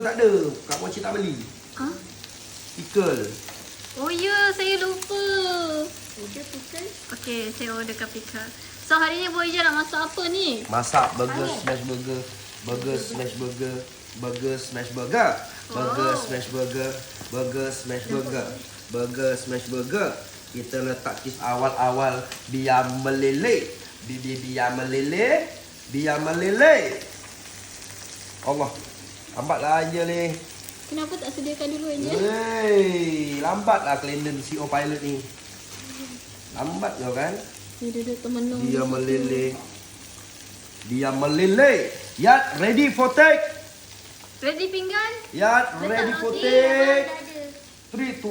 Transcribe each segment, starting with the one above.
Tak ada. Kak Mochi tak beli. Ha? Pickle. Oh ya, saya lupa. Order pickle. Okey, saya orderkan pickle. So hari ni Boyja nak masak apa ni? Masak burger smash burger. Burger smash burger. Burger smash burger. Burger smash burger. Burger smash burger. Burger smash burger. Kita letak cheese awal-awal biar meleleh. Biar meleleh. Biar meleleh. Allah. Lambatlah aja ni. Kenapa tak sediakan dulu aja? Hei, lambatlah kalender CEO pilot ni. Lambat kau kan? Dia duduk termenung. Dia meleleh. Dia meleleh. Yat, ready for take. Ready pinggan? Yat, ready for Okey, take. ada. 3, 2,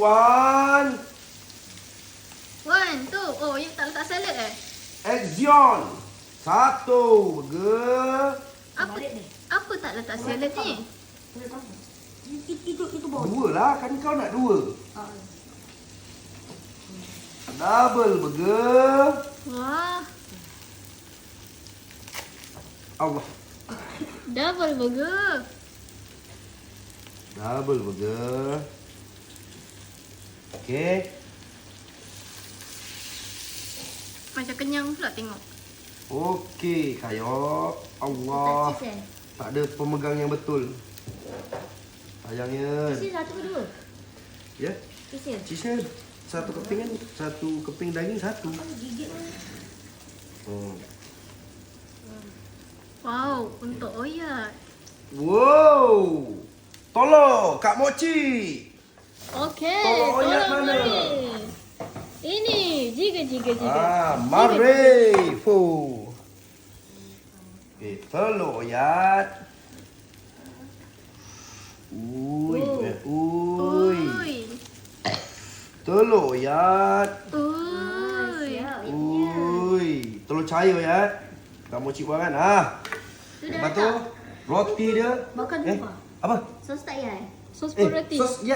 1, 2. Oh, you tak letak salad eh? 1. Action. 1. Burger. Apa? Apa tak letak salad ni? Itu bawah. 2 lah, kan kau nak 2. Ah. Double burger. Wah, Allah. double burger. Double burger. Okey. Macam kenyang pula tengok. Okey, Kayok. Allah. Tak cheese Tak ada pemegang yang betul. Sayangnya. Cheese satu ke dua? Ya, Cheese. cheese satu keping kan, satu keping daging satu. Gigit mana? Wow, untuk Oyat. Wow. Tolong Kak Mochi. Okey, Tolong Oyat mana? mari. Ini, jiga. Mari. Fu. Tolong Oyat. Ui. Tolong Oyat. Siap. Ui. Tolong cair Oyat. Kak Mochi buat kan? Sudah Lepas tu roti dia. Makan Eh, lupa. apa? Sos tak payah? Sos pun roti. Sos ya.